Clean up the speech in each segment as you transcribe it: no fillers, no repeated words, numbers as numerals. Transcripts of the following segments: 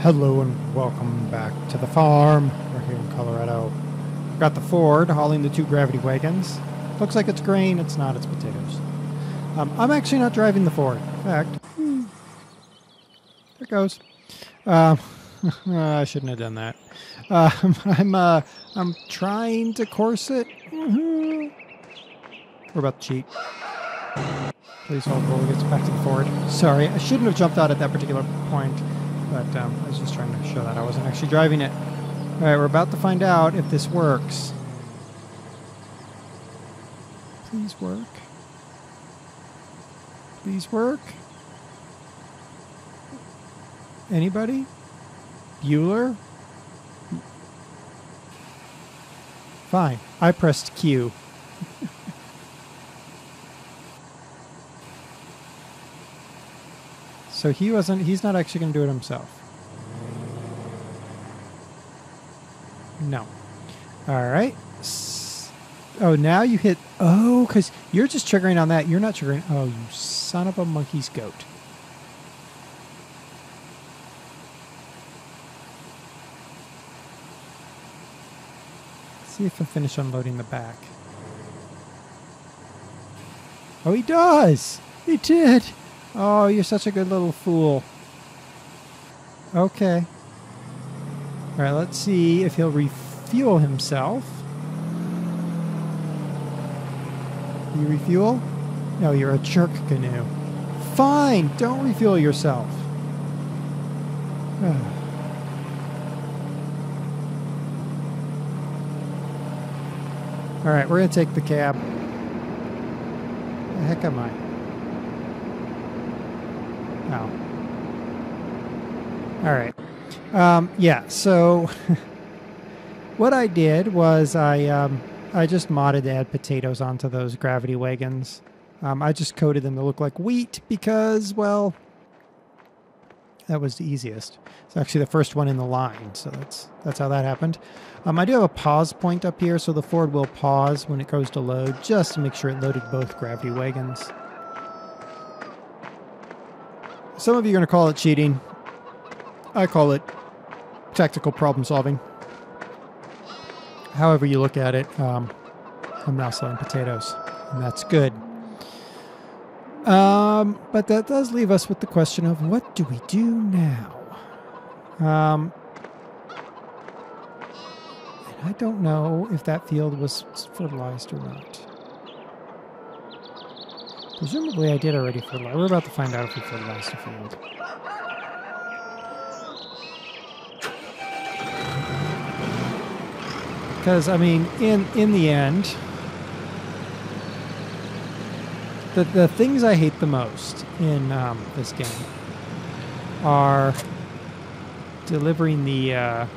Hello and welcome back to the farm. We're here in Colorado. We've got the Ford hauling the two gravity wagons. Looks like it's grain. It's not. It's potatoes. I'm actually not driving the Ford. In fact, there it goes. I shouldn't have done that. I'm trying to course it. We're about to cheat. Please hold while it gets back to the Ford. Sorry, I shouldn't have jumped out at that particular point. But I was just trying to show that I wasn't actually driving it. All right, we're about to find out if this works. Please work. Please work. Anybody? Bueller? Fine. I pressed Q. So he's not actually going to do it himself. No. All right. Oh, now you hit, because you're just triggering on that. You're not triggering. Oh, you son of a monkey's goat. Let's see if I finish unloading the back. Oh, he does. He did. Oh, you're such a good little fool. Okay. All right, let's see if he'll refuel himself. You refuel? No, you're a jerk canoe. Fine, don't refuel yourself. All right, we're going to take the cab. The heck am I? Oh. All right. Yeah, so what I did was I just modded to add potatoes onto those gravity wagons. I just coated them to look like wheat because, well, that was the easiest. It's actually the first one in the line, so that's how that happened. I do have a pause point up here, so the Ford will pause when it goes to load, just to make sure it loaded both gravity wagons. Some of you are going to call it cheating. I call it tactical problem solving. However you look at it, I'm now selling potatoes, and that's good. But that does leave us with the question of what do we do now? And I don't know if that field was fertilized or not. Presumably I did already fertilize. We're about to find out if we fertilized the field. Because, I mean, in the end, the things I hate the most in this game are delivering the 2%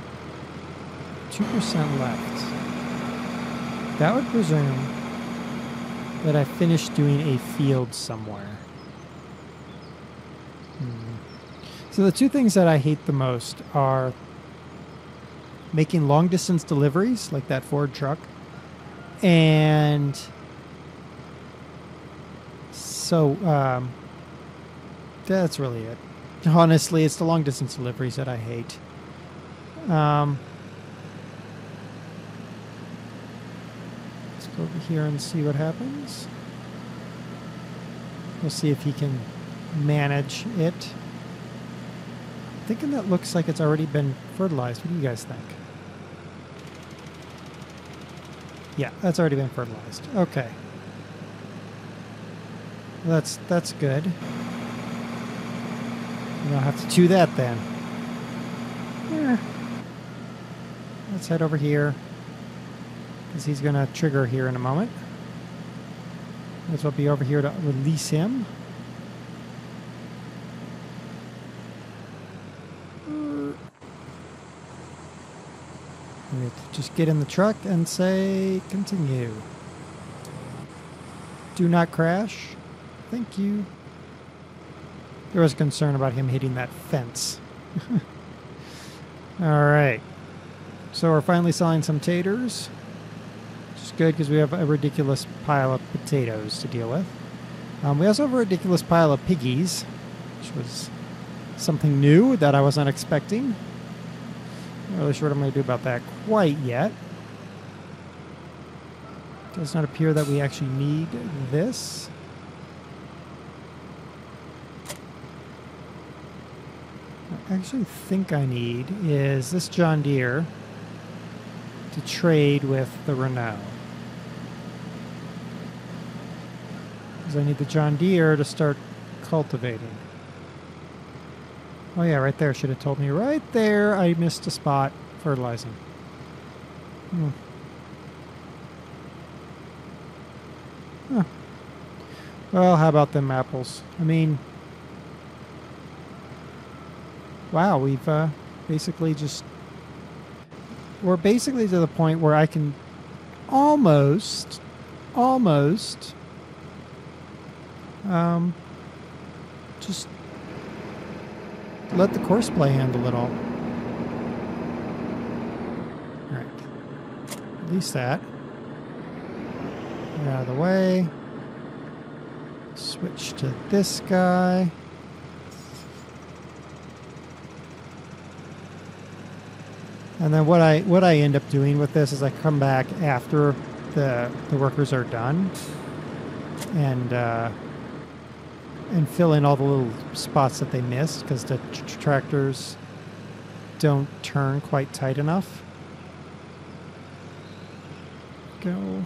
left. That would presume that I finished doing a field somewhere. So the two things that I hate the most are making long-distance deliveries, like that Ford truck, and so that's really it. Honestly, it's the long-distance deliveries that I hate. Let's go over here and see what happens. We'll see if he can manage it. I'm thinking that looks like it's already been fertilized. What do you guys think? Yeah, that's already been fertilized. Okay. That's good. You don't have to do that then. Yeah. Let's head over here, because he's going to trigger here in a moment. Might as well be over here to release him. Just get in the truck and say continue. Do not crash. Thank you. There was concern about him hitting that fence. All right. So we're finally selling some taters, which is good because we have a ridiculous pile of potatoes to deal with. We also have a ridiculous pile of piggies, which was something new that I wasn't expecting. Not really sure what I'm going to do about that quite yet. Does not appear that we actually need this. What I actually think I need is this John Deere to trade with the Renault. Because I need the John Deere to start cultivating. Oh yeah, right there. Should have told me right there. I missed a spot fertilizing. Huh. Well, how about them apples? I mean, wow, we've basically just... We're basically to the point where I can almost just let the course play handle it all. All right. Release that. Get out of the way. Switch to this guy. And then what I end up doing with this is I come back after the workers are done and fill in all the little spots that they missed because the tractors don't turn quite tight enough. Go.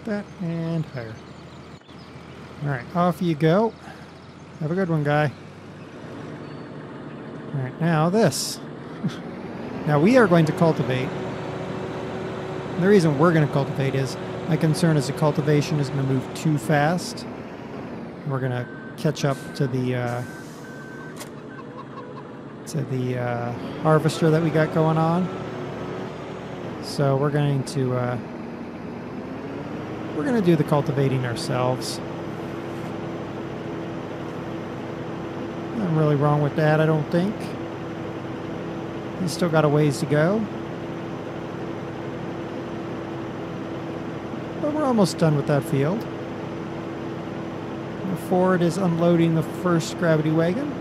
That and higher. All right, off you go. Have a good one, guy. All right, now this. Now we are going to cultivate. And the reason we're going to cultivate is my concern is the cultivation is going to move too fast. We're going to catch up to the harvester that we got going on. So we're going to do the cultivating ourselves. Nothing really wrong with that, I don't think. He's still got a ways to go. But we're almost done with that field. The Ford is unloading the first gravity wagon.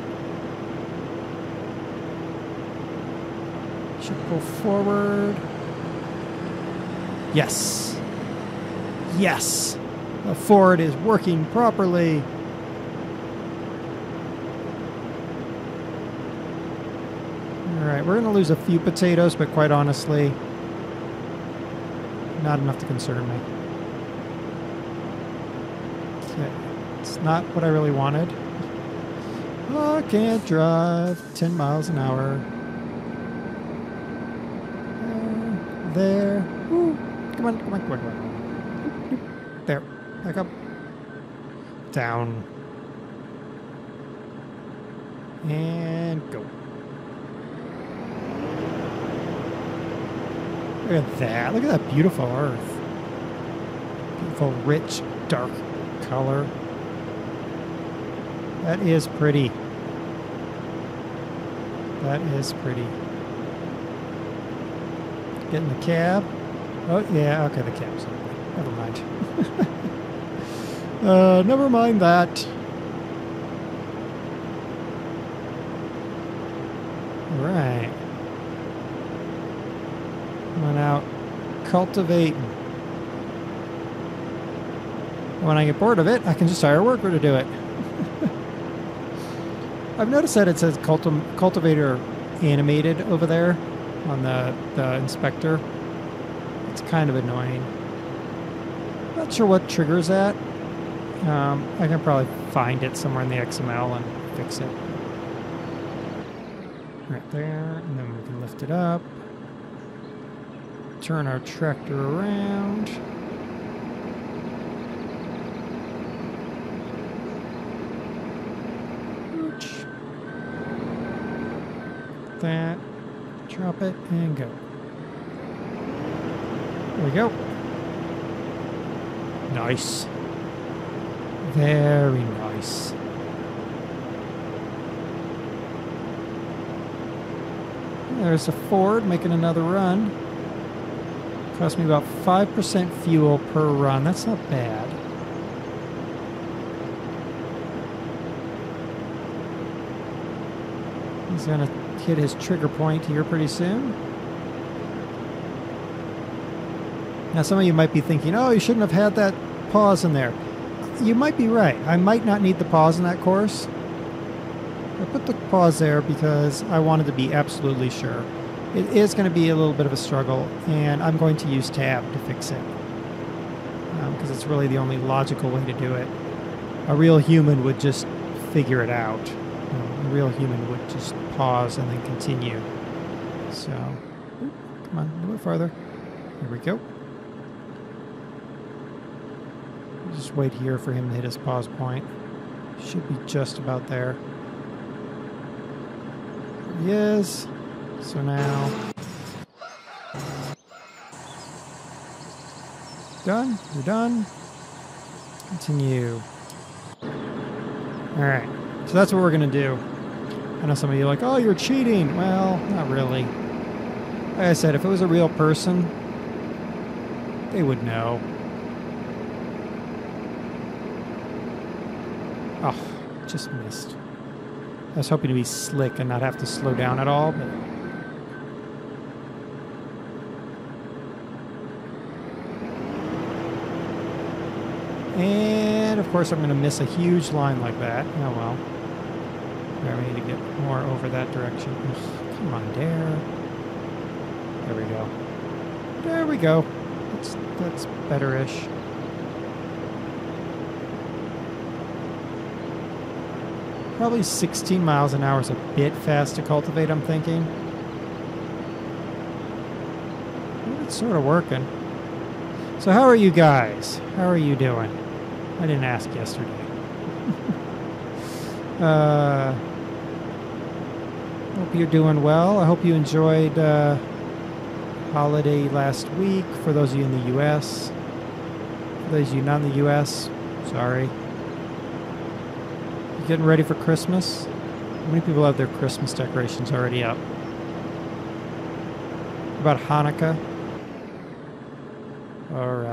Should pull forward. Yes. Yes. The Ford is working properly. Alright, we're going to lose a few potatoes, but quite honestly, not enough to concern me. Okay. It's not what I really wanted. Oh, I can't drive 10 miles an hour. There. Ooh. Come on, come on, come on, come on. There. Back up. Down. And go. Look at that. Look at that beautiful earth. Beautiful, rich, dark color. That is pretty. That is pretty. Get in the cab. Oh, yeah. Okay, the cab's on. Never mind. Never mind that. All right. Went out cultivating. When I get bored of it, I can just hire a worker to do it. I've noticed that it says cultivator animated over there on the inspector. It's kind of annoying. Not sure what triggers that. I can probably find it somewhere in the XML and fix it. Right there, and then we can lift it up. Turn our tractor around. Ooch. That. Drop it and go. There we go. Nice. Very nice. There's a Ford making another run. Cost me about 5% fuel per run. That's not bad. He's going to hit his trigger point here pretty soon. Now, some of you might be thinking, oh, you shouldn't have had that pause in there. You might be right. I might not need the pause in that course. I put the pause there because I wanted to be absolutely sure. It is going to be a little bit of a struggle, and I'm going to use tab to fix it. Because it's really the only logical way to do it. A real human would just figure it out. A real human would just pause and then continue. So, come on, a little bit farther. Here we go. Just wait here for him to hit his pause point. Should be just about there. There he is. So now... Done. You're done. Continue. Alright. So that's what we're going to do. I know some of you are like, oh, you're cheating. Well, not really. Like I said, if it was a real person, they would know. Oh, just missed. I was hoping to be slick and not have to slow down at all, but... And, of course, I'm going to miss a huge line like that. Oh, well. There, we need to get more over that direction. Ugh, come on, Dare. There we go. There we go. That's better-ish. Probably 16 miles an hour is a bit fast to cultivate, I'm thinking. It's sort of working. So how are you guys? How are you doing? I didn't ask yesterday. Hope you're doing well. I hope you enjoyed holiday last week. For those of you in the U.S., for those of you not in the U.S., sorry. You getting ready for Christmas? How many people have their Christmas decorations already up? What about Hanukkah? Or,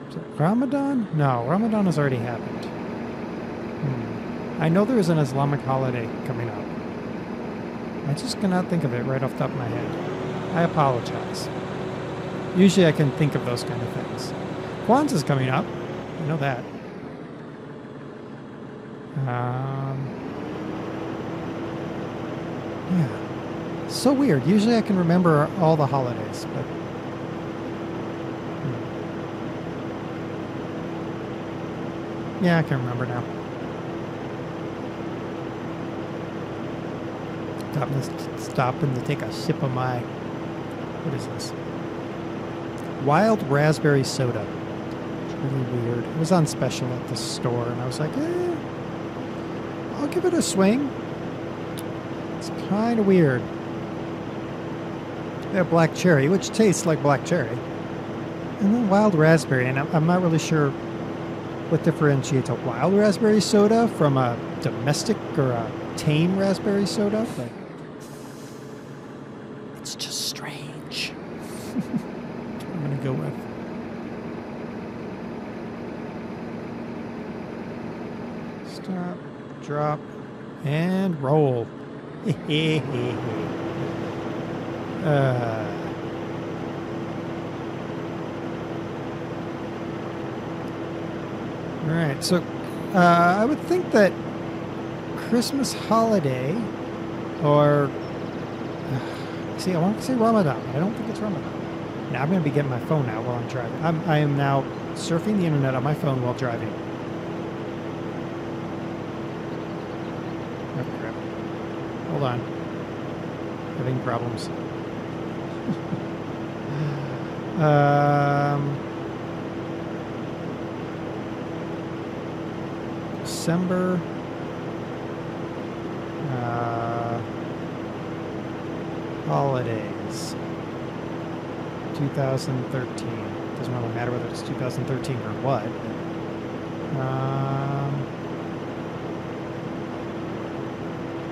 is it Ramadan? No, Ramadan has already happened. I know there is an Islamic holiday coming up. I just cannot think of it right off the top of my head. I apologize. Usually I can think of those kind of things. Kwanzaa's coming up. I know that. Yeah. So weird. Usually I can remember all the holidays, but... Yeah, I can remember now. Stopping to take a sip of my... What is this? Wild raspberry soda. It's really weird. It was on special at the store, and I was like, I'll give it a swing. It's kind of weird. They have black cherry, which tastes like black cherry. And then wild raspberry, and I'm not really sure what differentiates a wild raspberry soda from a domestic or a tame raspberry soda, but it's just strange. I'm going to go with. Stop, drop, and roll. All right, so I would think that Christmas holiday, or see, I want to say Ramadan, but I don't think it's Ramadan. Now I'm going to be getting my phone out while I'm driving. I am now surfing the internet on my phone while driving. Oh crap! Hold on, having problems. December. Holidays. 2013. Doesn't really matter whether it's 2013 or what.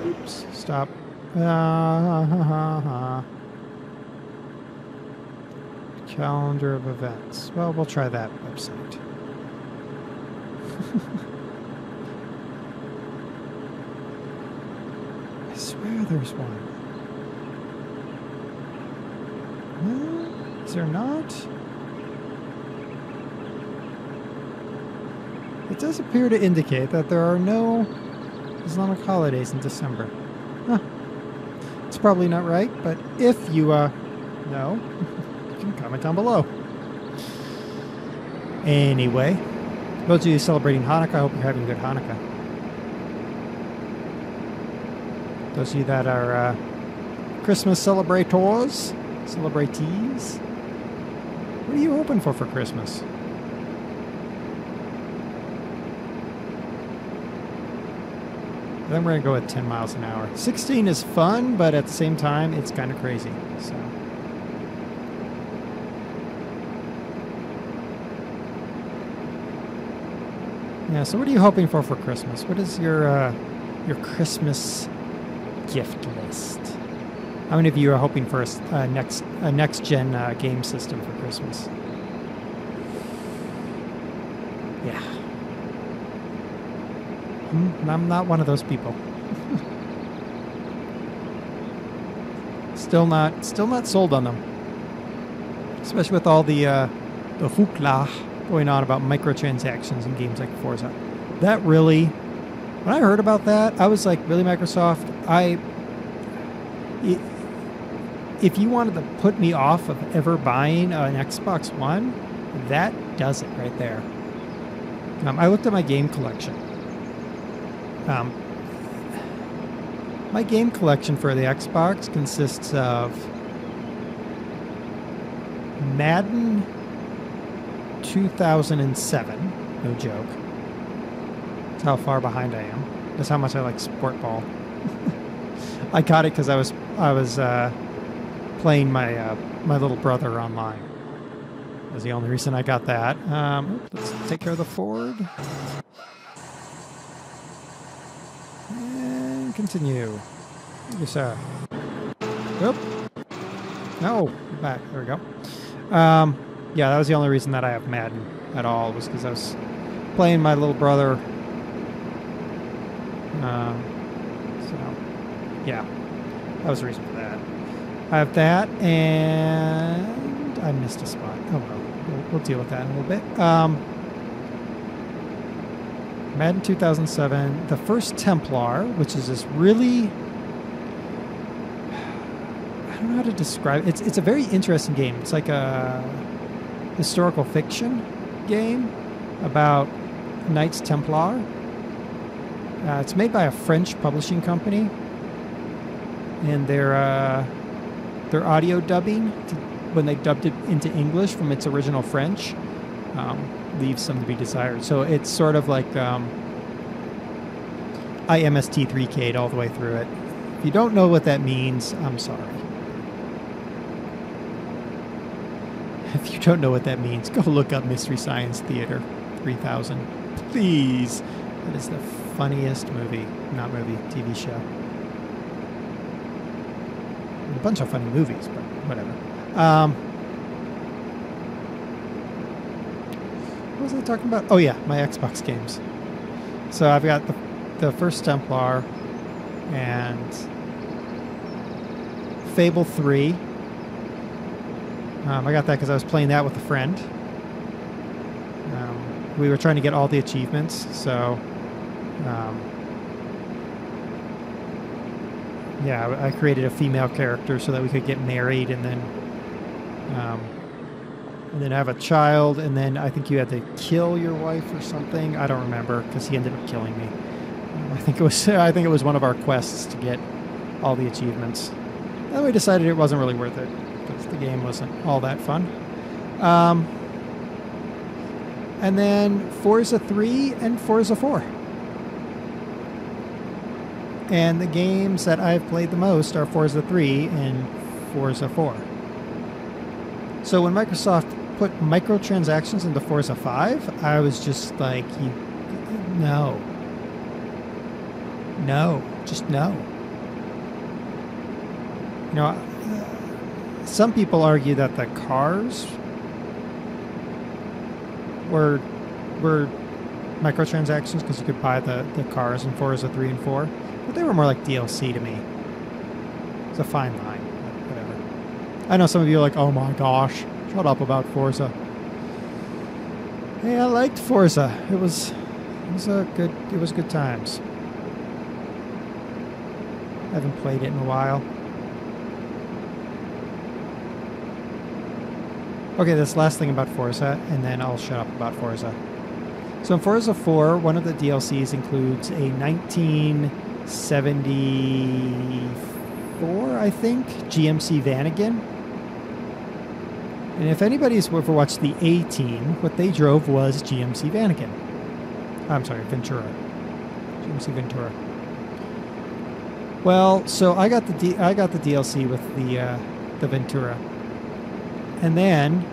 Oops. Stop. Calendar of events. Well, we'll try that website. Yeah, there's one. Is there not? It does appear to indicate that there are no Islamic holidays in December. Huh. It's probably not right, but if you know, you can comment down below. Anyway, those of you celebrating Hanukkah, I hope you're having a good Hanukkah. Those of you that are Christmas celebratees, what are you hoping for Christmas? Then we're going to go at 10 miles an hour. 16 is fun, but at the same time, it's kind of crazy. So, yeah. So, what are you hoping for Christmas? What is your Christmas gift list? How many of you are hoping for a next gen game system for Christmas? Yeah. I'm not one of those people. Still not sold on them. Especially with all the hoopla going on about microtransactions in games like Forza. That really, when I heard about that, I was like, really, Microsoft? If you wanted to put me off of ever buying an Xbox One, that does it right there. I looked at my game collection. My game collection for the Xbox consists of Madden 2007, no joke. That's how far behind I am. That's how much I like sport ball. I got it because I was playing my little brother online. That was the only reason I got that. Let's take care of the Ford. And continue. Yes, sir. Oop. No, back. There we go. Yeah, that was the only reason that I have Madden at all, was because I was playing my little brother. So, yeah, that was the reason for that. I have that, and I missed a spot. Oh well, we'll deal with that in a little bit. Madden 2007, the first Templar, which is this really, I don't know how to describe it. It's a very interesting game. It's like a historical fiction game about Knights Templar. It's made by a French publishing company, and their audio dubbing, when they dubbed it into English from its original French, leaves some to be desired. So it's sort of like I MST3K'd all the way through it. If you don't know what that means, I'm sorry. If you don't know what that means, go look up Mystery Science Theater 3000. Please. That is the funniest movie. Not movie, TV show. A bunch of funny movies, but whatever. What was I talking about? Oh yeah, my Xbox games. So I've got the first Templar and Fable 3. I got that because I was playing that with a friend. We were trying to get all the achievements, so yeah, I created a female character so that we could get married and then have a child, and then I think you had to kill your wife or something. I don't remember because he ended up killing me. I think it was one of our quests to get all the achievements. Then we decided it wasn't really worth it because the game wasn't all that fun. And then Forza 3 and Forza 4. And the games that I've played the most are Forza 3 and Forza 4. So when Microsoft put microtransactions into Forza 5, I was just like, no. No. Just no. You know, some people argue that the cars were microtransactions because you could buy the cars in Forza 3 and 4, but they were more like DLC to me. It's a fine line, but whatever. I know some of you are like, oh my gosh, shut up about Forza. Hey, I liked Forza. It was good times. I haven't played it in a while. Okay, this last thing about Forza, and then I'll shut up about Forza. So in Forza 4, one of the DLCs includes a 1974, I think, GMC van again. And if anybody's ever watched the A-Team, what they drove was GMC Vanagon. I'm sorry, Ventura. GMC Ventura. Well, so I got the DLC with the Ventura. And then,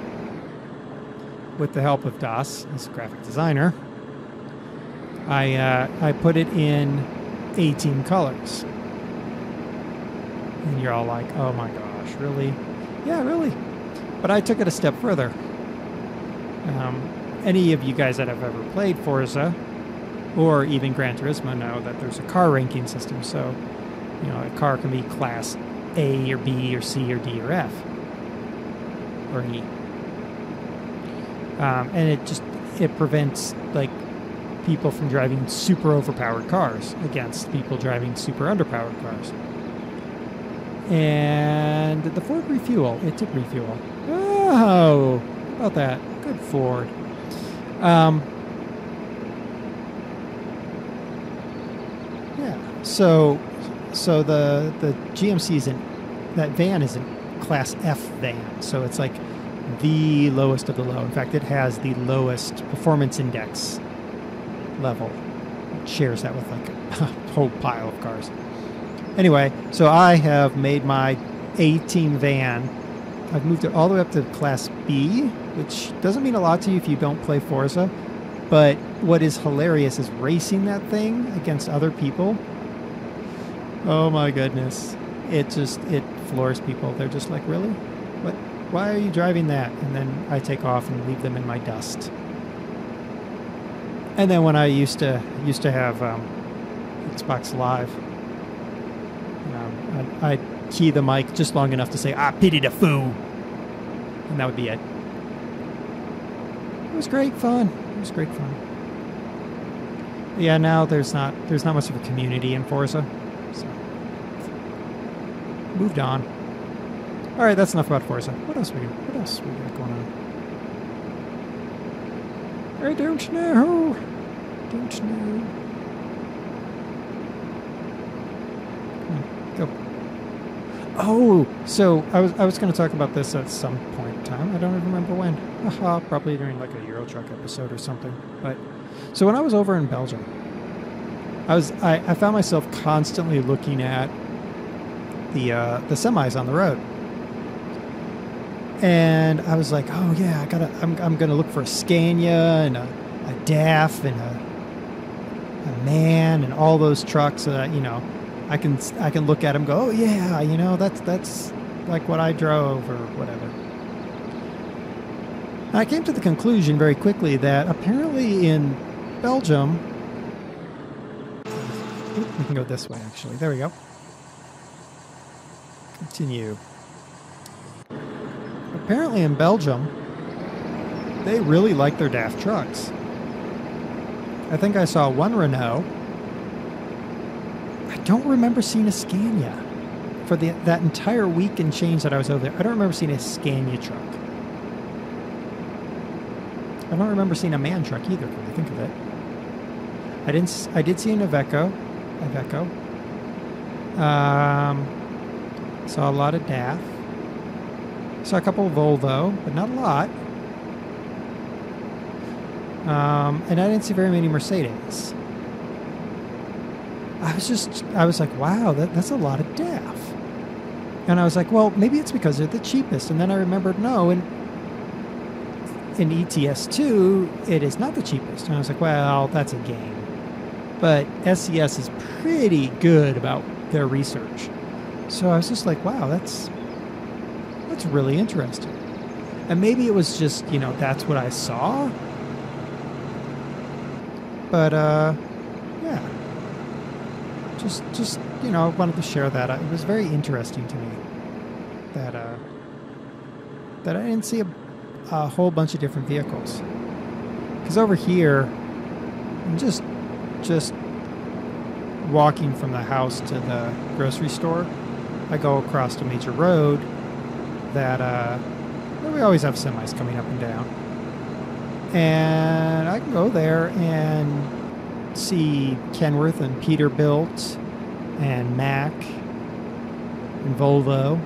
with the help of Das, his graphic designer, I put it in A-Team colors. And you're all like, oh my gosh, really? Yeah, really. But I took it a step further. Any of you guys that have ever played Forza, or even Gran Turismo, know that there's a car ranking system. So, you know, a car can be class A or B or C or D or F. Or E. And it prevents, like, people from driving super overpowered cars against people driving super underpowered cars. And the Ford refuel. It did refuel. Oh, how about that? Good Ford. Yeah. So the GMC that van isn't class F van. So it's like the lowest of the low. In fact, it has the lowest performance index level. It shares that with like a whole pile of cars. Anyway, so I have made my A-Team van. I've moved it all the way up to class B, which doesn't mean a lot to you if you don't play Forza. But what is hilarious is racing that thing against other people. Oh my goodness. It floors people. They're just like, really? What? Why are you driving that? And then I take off and leave them in my dust. And then when I used to have Xbox Live, I'd key the mic just long enough to say, "I pity the fool," and that would be it. It was great fun. It was great fun. Yeah, now there's not much of a community in Forza, so moved on. All right, that's enough about Forza. What else we got going on? I don't know. Don't know. Come on, go. Oh, so I was going to talk about this at some point in time. I don't even remember when. Probably during like a Euro Truck episode or something. But so when I was over in Belgium, I found myself constantly looking at the semis on the road. And I was like, oh yeah, I'm gonna look for a Scania and a DAF and a MAN and all those trucks so that, you know, I can look at them and go, oh yeah, you know, that's like what I drove or whatever. And I came to the conclusion very quickly that apparently in Belgium, we can go this way actually. There we go. Continue. Apparently in Belgium, they really like their DAF trucks. I think I saw one Renault. I don't remember seeing a Scania for that entire week and change that I was over there. I don't remember seeing a Scania truck. I don't remember seeing a MAN truck either, when I think of it. I did see an Iveco. Saw a lot of DAF. Saw a couple of Volvo, but not a lot. And I didn't see very many Mercedes. I was like, wow, that's a lot of DAF. And I was like, well, maybe it's because they're the cheapest. And then I remembered, no, in ETS2, it is not the cheapest. And I was like, well, that's a game. But SES is pretty good about their research. So I was just like, wow, that's really interesting. And maybe it was just, you know, that's what I saw. But, yeah. just you know, I wanted to share that. It was very interesting to me that that I didn't see a whole bunch of different vehicles. Because over here, I'm just walking from the house to the grocery store. I go across a major road that we always have semis coming up and down, and I can go there and see Kenworth and Peterbilt and Mack and Volvo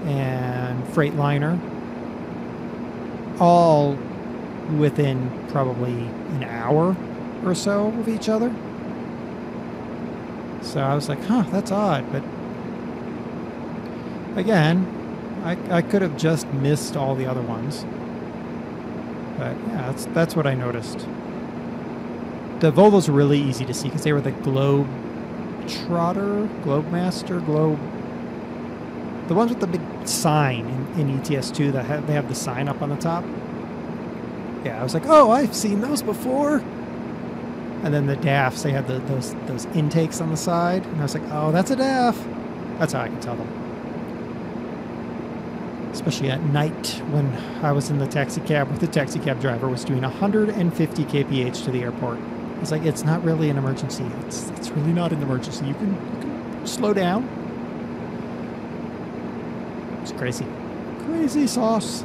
and Freightliner, all within probably an hour or so of each other. So I was like, huh, that's odd. But again, I could have just missed all the other ones. But yeah, that's what I noticed. The Volvos are really easy to see because they were the Globemaster, the ones with the big sign in ETS2 that they have the sign up on the top. Yeah, I was like, oh, I've seen those before. And then the DAFs, they had those intakes on the side, and I was like, oh, that's a DAF. That's how I can tell them. Especially at night when I was in the taxi cab with the taxi cab driver was doing 150 kph to the airport. I was like, it's not really an emergency. It's really not an emergency. You can slow down. It's crazy. Crazy sauce.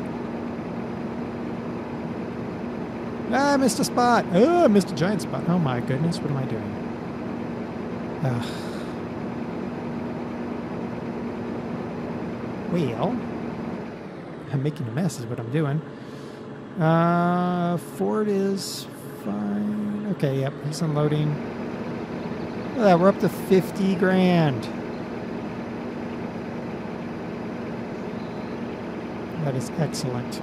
Ah, I missed a spot. Oh, I missed a giant spot. Oh my goodness, what am I doing? Well, I'm making a mess is what I'm doing. Ford is fine. Okay, yep, he's unloading. Look at that, we're up to 50 grand. That is excellent.